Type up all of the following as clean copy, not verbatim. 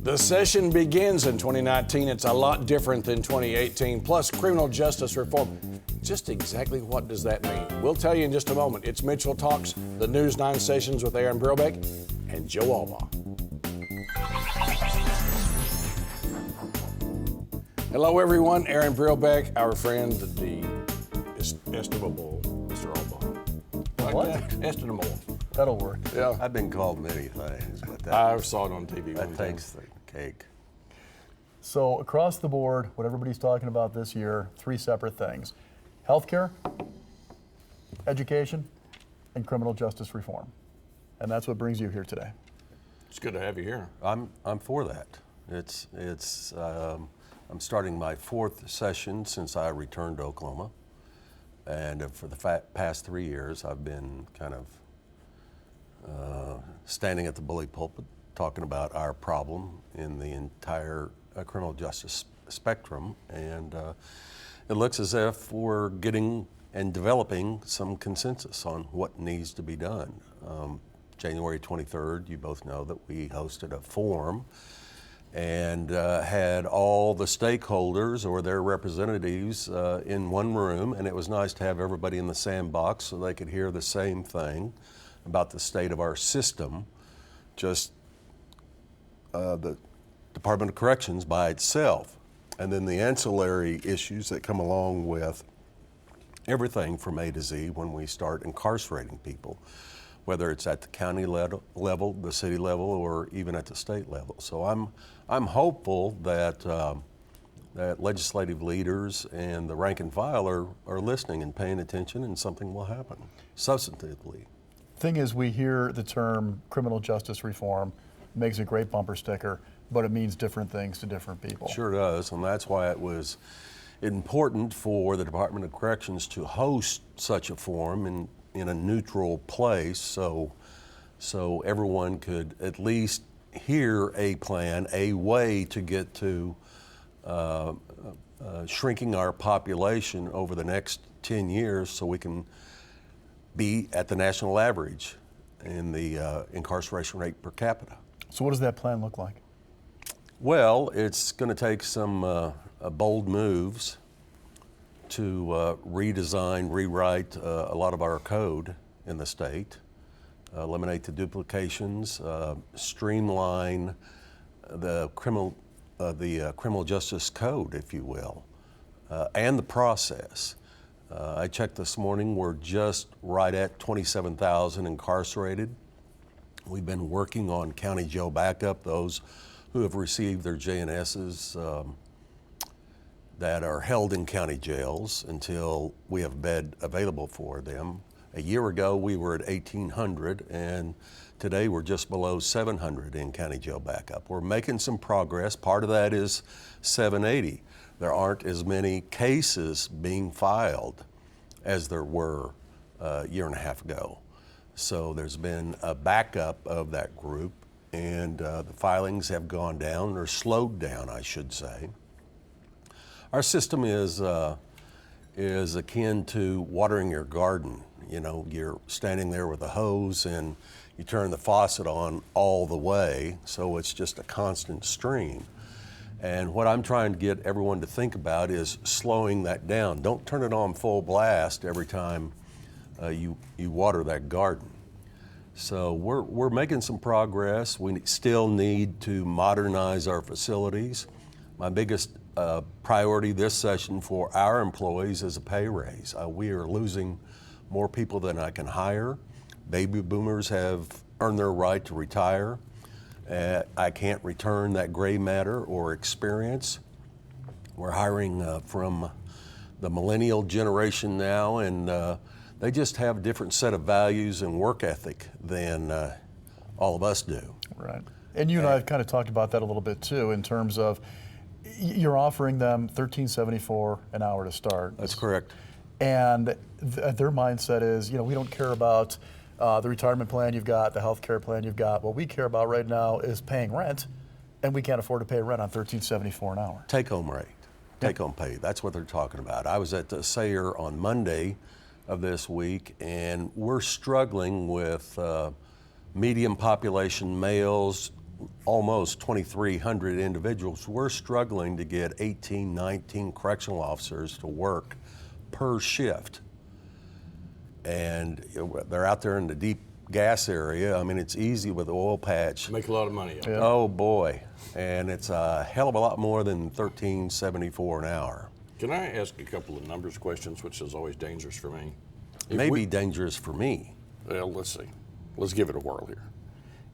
The session begins in 2019. It's a lot different than 2018. Plus, criminal justice reform. Just exactly what does that mean? We'll tell you in just a moment. It's Mitchell Talks, the News 9 Sessions with Aaron Brilbeck and Joe Albaugh. Hello, everyone. Aaron Brilbeck, our friend, the estimable Mr. Albaugh. What? Estimable. That'll work. Yeah. I've been called many things, but I saw it on TV. that takes the cake. So across the board, what everybody's talking about this year, three separate things: healthcare, education, and criminal justice reform. And that's what brings you here today. It's good to have you here. I'm for that. I'm starting my fourth session since I returned to Oklahoma, and for the past 3 years, I've been kind of standing at the bully pulpit, talking about our problem in the entire criminal justice spectrum, and it looks as if we're getting and developing some consensus on what needs to be done. January 23rd, you both know that we hosted a forum and had all the stakeholders or their representatives in one room, and it was nice to have everybody in the sandbox so they could hear the same thing about the state of our system, just the Department of Corrections by itself, and then the ancillary issues that come along with everything from A to Z when we start incarcerating people, whether it's at the county level, the city level, or even at the state level. So I'm hopeful that that legislative leaders and the rank and file are listening and paying attention, and something will happen substantively. Thing is, we hear the term criminal justice reform, makes a great bumper sticker, but it means different things to different people. Sure does, and that's why it was important for the Department of Corrections to host such a forum in a neutral place, so everyone could at least hear a plan, a way to get to shrinking our population over the next 10 years so we can be at the national average in the incarceration rate per capita. So what does that plan look like? Well, it's going to take some bold moves to redesign, rewrite a lot of our code in the state, eliminate the duplications, streamline the criminal justice code, if you will, and the process. I checked this morning, we're just right at 27,000 incarcerated. We've been working on county jail backup, those who have received their J&Ss that are held in county jails until we have a bed available for them. A year ago, we were at 1,800, and today we're just below 700 in county jail backup. We're making some progress. Part of that is 780. There aren't as many cases being filed as there were a year and a half ago. So there's been a backup of that group, and the filings have gone down, or slowed down, I should say. Our system is akin to watering your garden. You know, you're standing there with a hose and you turn the faucet on all the way, so it's just a constant stream. And what I'm trying to get everyone to think about is slowing that down. Don't turn it on full blast every time you water that garden. So we're making some progress. We still need to modernize our facilities. My biggest priority this session for our employees is a pay raise. We are losing more people than I can hire. Baby boomers have earned their right to retire. I can't return that gray matter or experience. We're hiring from the millennial generation now, and they just have a different set of values and work ethic than all of us do. Right. And you and I have kind of talked about that a little bit too, in terms of you're offering them $13.74 an hour to start. That's correct. And their mindset is, we don't care about the retirement plan you've got, the health care plan you've got. What we care about right now is paying rent, and we can't afford to pay rent on $13.74 an hour. Take-home rate, take-home pay. That's what they're talking about. I was at the Sayer on Monday of this week, and we're struggling with medium population males almost 2,300 individuals. We're struggling to get 18, 19 correctional officers to work per shift. And they're out there in the deep gas area. I mean, it's easy with the oil patch. Make a lot of money. Yeah. Oh boy. And it's a hell of a lot more than $13.74 an hour. Can I ask a couple of numbers questions, which is always dangerous for me? It may be dangerous for me. Well, let's see. Let's give it a whirl here.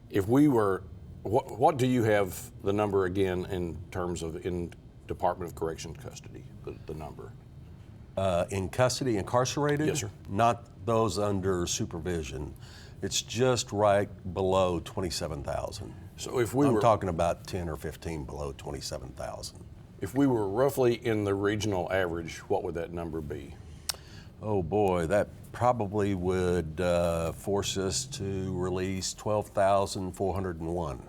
If we were, what do you have the number again in terms of in Department of Correction custody, the number? In custody, incarcerated? Yes, sir. Not those under supervision. It's just right below 27,000. So if we I'm were talking about 10 or 15 below 27,000. if we were roughly in the regional average, what would that number be? Oh boy, that probably would force us to release 12,401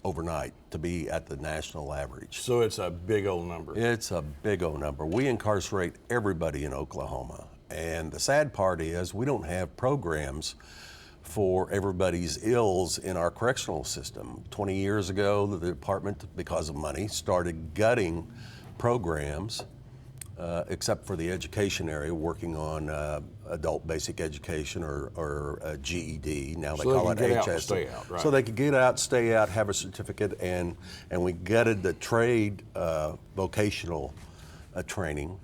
overnight to be at the national average. So it's a big old number. It's a big old number. We incarcerate everybody in Oklahoma. And the sad part is we don't have programs for everybody's ills in our correctional system. 20 years ago, the department, because of money, started gutting programs, except for the education area, working on adult basic education or GED. Now they So they call can it get out and HS. stay out, right. So they could get out, stay out, have a certificate, and we gutted the trade vocational training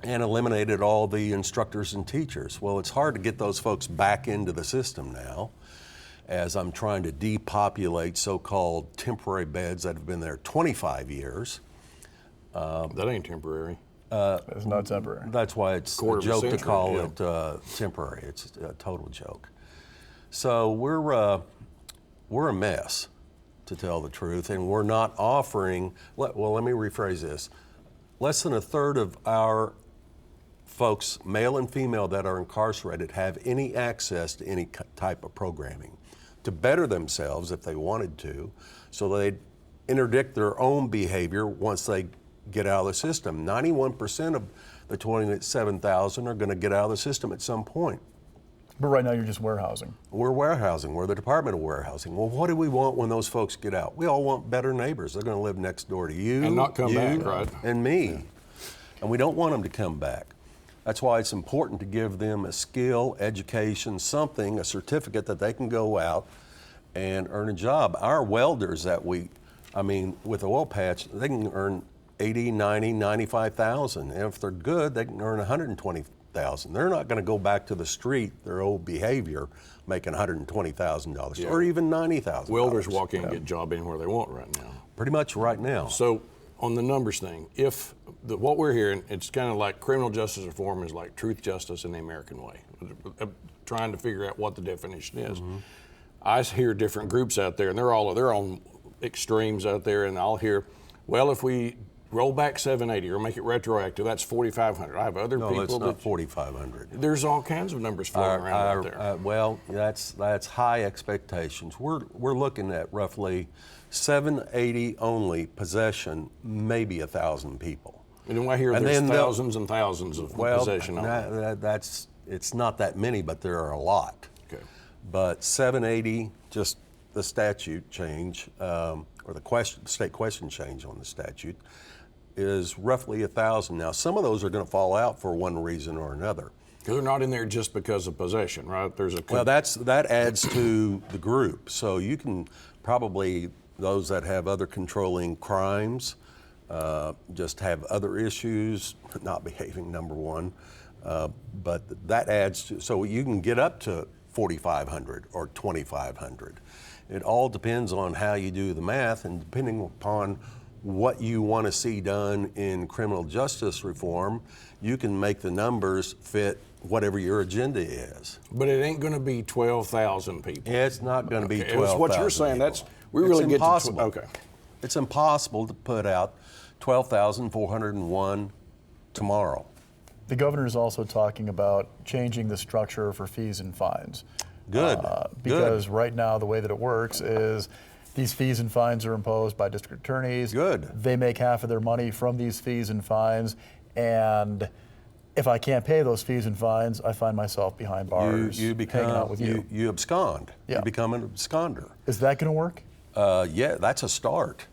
and eliminated all the instructors and teachers. Well, it's hard to get those folks back into the system now, as I'm trying to depopulate so-called temporary beds that have been there 25 years. That ain't temporary. It's not temporary. That's why it's Quarter a of a joke to century, call yeah. it temporary. It's a total joke. So we're a mess, to tell the truth, and we're not offering. Well, let me rephrase this. Less than a third of our folks, male and female, that are incarcerated have any access to any type of programming to better themselves if they wanted to, so they'd interdict their own behavior once they get out of the system. 91% of the 27,000 are going to get out of the system at some point. But right now you're just warehousing. We're warehousing. We're the Department of Warehousing. Well, what do we want when those folks get out? We all want better neighbors. They're going to live next door to you, And not come you, back, right? and me. And we don't want them to come back. That's why it's important to give them a skill, education, something, a certificate that they can go out and earn a job. Our welders that with oil patch, they can earn 80, 90, 95,000. And if they're good, they can earn 120,000. They're not going to go back to the street, their old behavior, making $120,000 Yeah. or even $90,000. Welders walk in and get a job anywhere they want right now. Pretty much right now. So on the numbers thing, if what we're hearing, it's kind of like criminal justice reform is like truth, justice, and the American way. Trying to figure out what the definition is. Mm-hmm. I hear different groups out there, and they're all their own extremes out there, and I'll hear, well, if we roll back 780 or make it retroactive, that's 4,500. I have other No, people it's not that 4,500. there's all kinds of numbers floating around out there. Well, that's high expectations. We're looking at roughly 780 only possession, maybe 1,000 people. And then I hear And there's then thousands and thousands of possession on it. It's not that many, but there are a lot. Okay. But 780, just the statute change, or the state question change on the statute, is roughly 1,000. Now, some of those are going to fall out for one reason or another. Because they're not in there just because of possession, right? There's a Well, that adds to the group. So you can probably, those that have other controlling crimes, just have other issues, not behaving, number one. But that adds to, so you can get up to 4,500 or 2,500. It all depends on how you do the math, and depending upon what you want to see done in criminal justice reform, you can make the numbers fit whatever your agenda is. But it ain't going to be 12,000 people. It's not going to be Okay, 12,000 it's what you're saying. people. That's we really It's get impossible. to okay. It's impossible to put out 12,401 tomorrow. The governor is also talking about changing the structure for fees and fines. Good. Because right now the way that it works is these fees and fines are imposed by district attorneys. Good. They make half of their money from these fees and fines, and if I can't pay those fees and fines, I find myself behind bars You hanging out with you. you abscond. Yeah. You become an absconder. Is that going to work? Yeah, that's a start.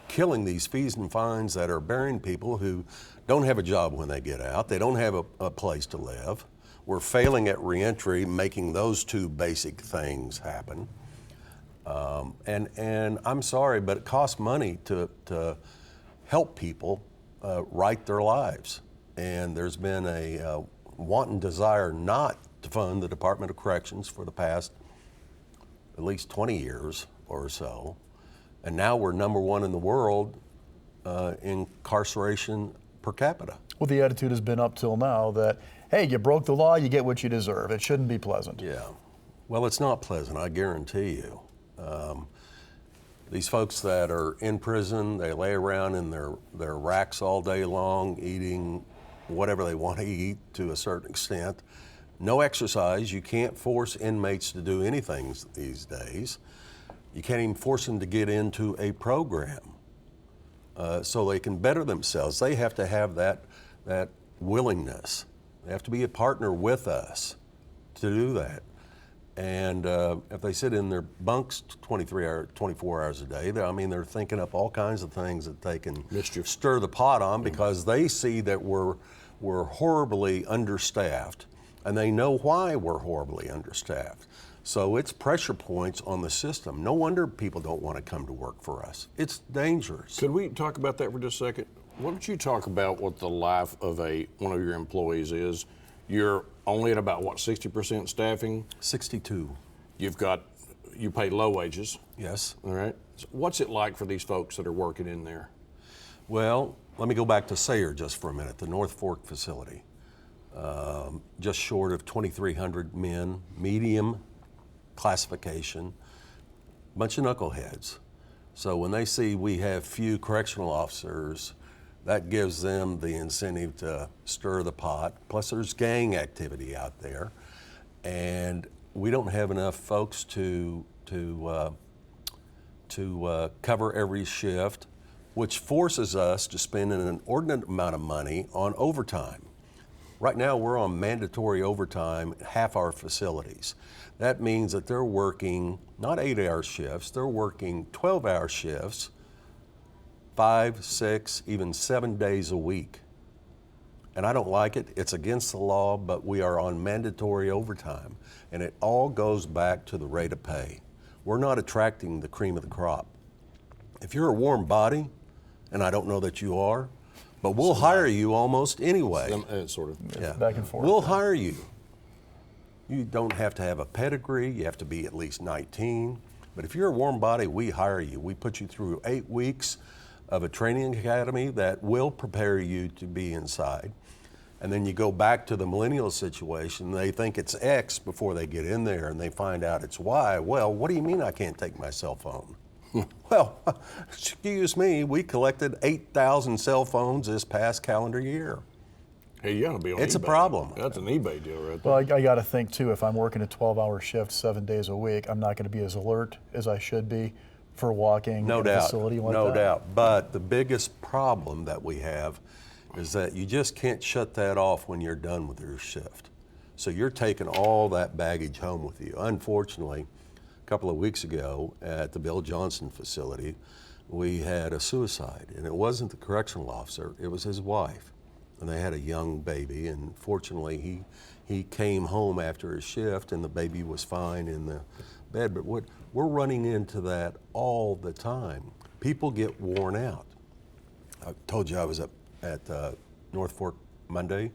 Killing these fees and fines that are burying people who don't have a job when they get out. They don't have a place to live. We're failing at reentry, making those two basic things happen. And I'm sorry, but it costs money to help people right their lives. And there's been a wanton desire not to fund the Department of Corrections for the past at least 20 years or so. And now we're number one in the world in incarceration per capita. Well, the attitude has been up till now that, hey, you broke the law, you get what you deserve. It shouldn't be pleasant. Yeah. Well, it's not pleasant, I guarantee you. These folks that are in prison, they lay around in their racks all day long, eating whatever they want to eat to a certain extent. No exercise. You can't force inmates to do anything these days. You can't even force them to get into a program so they can better themselves. They have to have that willingness. They have to be a partner with us to do that. And if they sit in their bunks 24 hours a day, they're thinking up all kinds of things that they can stir the pot on because they see that we're horribly understaffed, and they know why we're horribly understaffed. So it's pressure points on the system. No wonder people don't want to come to work for us. It's dangerous. Could we talk about that for just a second? Why don't you talk about what the life of one of your employees is? You're only at about, 60% staffing? 62. You pay low wages. Yes. All right. So what's it like for these folks that are working in there? Well, let me go back to Sayre just for a minute, the North Fork facility. Just short of 2,300 men, medium classification, bunch of knuckleheads. So when they see we have few correctional officers, that gives them the incentive to stir the pot. Plus there's gang activity out there. And we don't have enough folks to cover every shift, which forces us to spend an inordinate amount of money on overtime. Right now we're on mandatory overtime at half our facilities. That means that they're working not 8-hour shifts, they're working 12-hour shifts, 5, 6, even 7 days a week. And I don't like it. It's against the law, but we are on mandatory overtime. And it all goes back to the rate of pay. We're not attracting the cream of the crop. If you're a warm body, and I don't know that you are, but we'll hire you almost anyway. Sort of. Yeah. Back and forth. We'll hire you. You don't have to have a pedigree. You have to be at least 19. But if you're a warm body, we hire you. We put you through 8 weeks of a training academy that will prepare you to be inside. And then you go back to the millennial situation. They think it's X before they get in there, and they find out it's Y. Well, what do you mean I can't take my cell phone? Well, excuse me, we collected 8,000 cell phones this past calendar year. Hey, you ought to be on eBay. It's a problem. That's an eBay deal right there. Well, I got to think too, if I'm working a 12-hour shift 7 days a week, I'm not going to be as alert as I should be for walking No in a doubt, facility like no that. doubt. But the biggest problem that we have is that you just can't shut that off when you're done with your shift. So you're taking all that baggage home with you. Unfortunately, a couple of weeks ago at the Bill Johnson facility, we had a suicide, and it wasn't the correctional officer, it was his wife. And they had a young baby, and fortunately he came home after his shift and the baby was fine in the bed. But we're running into that all the time. People get worn out. I told you I was at North Fork Monday.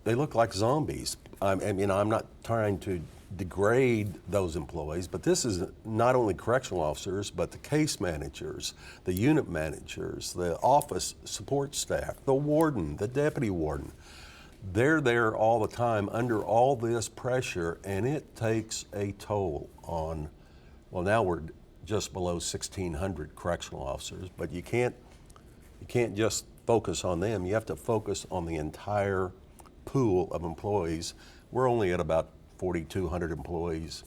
They look like zombies. I'm not trying to degrade those employees, but this is not only correctional officers, but the case managers, the unit managers, the office support staff, the warden, the deputy warden. They're there all the time under all this pressure, and it takes a toll on, well, now we're just below 1,600 correctional officers, but you can't just focus on them. You have to focus on the entire pool of employees. We're only at about 4,200 employees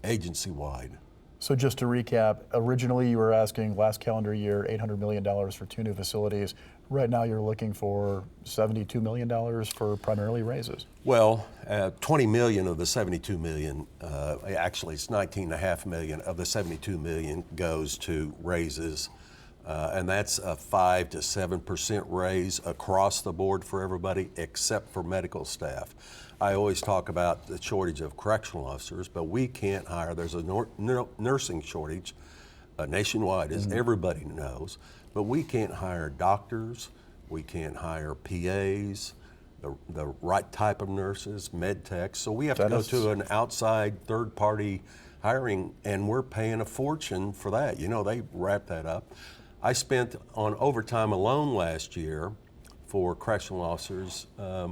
agency-wide. So just to recap, originally you were asking last calendar year $800 million for 2 new facilities. Right now you're looking for $72 million for primarily raises. Well, 20 million of the 72 million, actually it's 19.5 million of the 72 million goes to raises. And that's a 5 to 7% raise across the board for everybody except for medical staff. I always talk about the shortage of correctional officers, but we can't hire. There's a nursing shortage nationwide, as everybody knows, but we can't hire doctors, we can't hire PAs, the right type of nurses, med techs. So we have to go to an outside third-party hiring, and we're paying a fortune for that. You know, they wrap that up. I spent on overtime alone last year for correctional officers a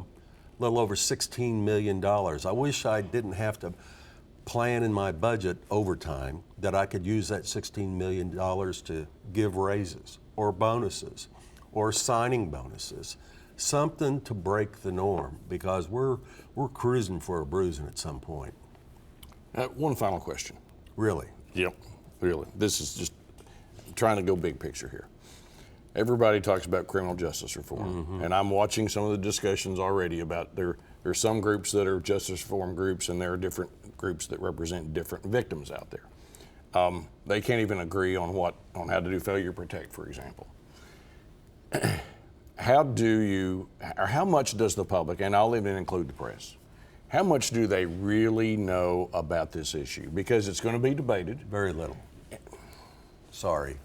little over $16 million. I wish I didn't have to plan in my budget overtime, that I could use that $16 million to give raises or bonuses or signing bonuses, something to break the norm, because we're cruising for a bruising at some point. One final question. Really? Yep, really. This is just trying to go big picture here. Everybody talks about criminal justice reform, and I'm watching some of the discussions already about there's some groups that are justice reform groups, and there are different groups that represent different victims out there. They can't even agree on how to do failure protect, for example. How much does the public, and I'll even include the press, how much do they really know about this issue? Because it's going to be debated. Very little. Sorry.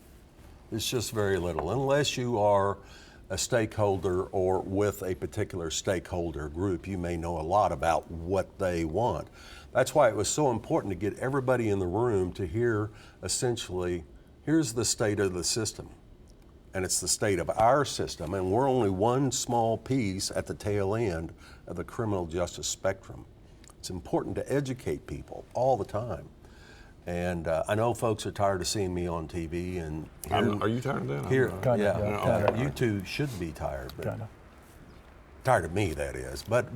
It's just very little. Unless you are a stakeholder or with a particular stakeholder group, you may know a lot about what they want. That's why it was so important to get everybody in the room to hear, essentially, here's the state of the system. And it's the state of our system, and we're only one small piece at the tail end of the criminal justice spectrum. It's important to educate people all the time. And I know folks are tired of seeing me on TV and are you tired of that? Kinda. You two should be tired, but Kinda. tired of me, that is. But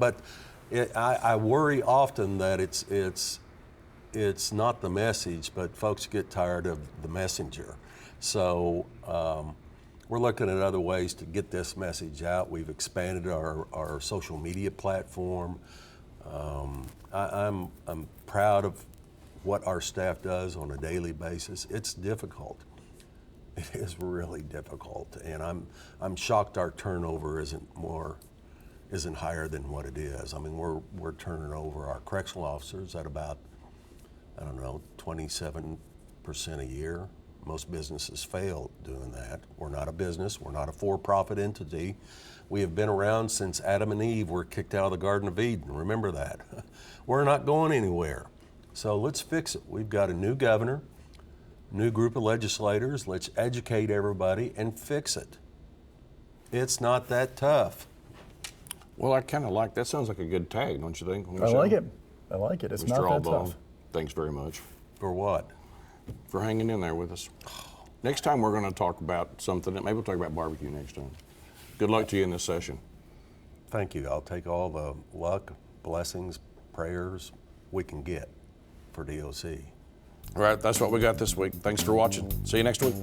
I worry often that it's not the message, but folks get tired of the messenger. So we're looking at other ways to get this message out. We've expanded our social media platform. I'm proud of what our staff does on a daily basis. It's difficult. It is really difficult, and I'm shocked our turnover isn't higher than what it is. I mean, we're turning over our correctional officers at about, 27% a year. Most businesses fail doing that. We're not a business. We're not a for-profit entity. We have been around since Adam and Eve were kicked out of the Garden of Eden. Remember that. We're not going anywhere. So let's fix it. We've got a new governor, new group of legislators. Let's educate everybody and fix it. It's not that tough. Well, I kind of like that. Sounds like a good tag, don't you think? I like it. I like it. It's Mr. not that Allbone, tough. thanks very much For what? for hanging in there with us. Next time we're going to talk about something. Maybe we'll talk about barbecue next time. Good luck to you in this session. Thank you. I'll take all the luck, blessings, prayers we can get for DOC. All right, that's what we got this week. Thanks for watching. See you next week.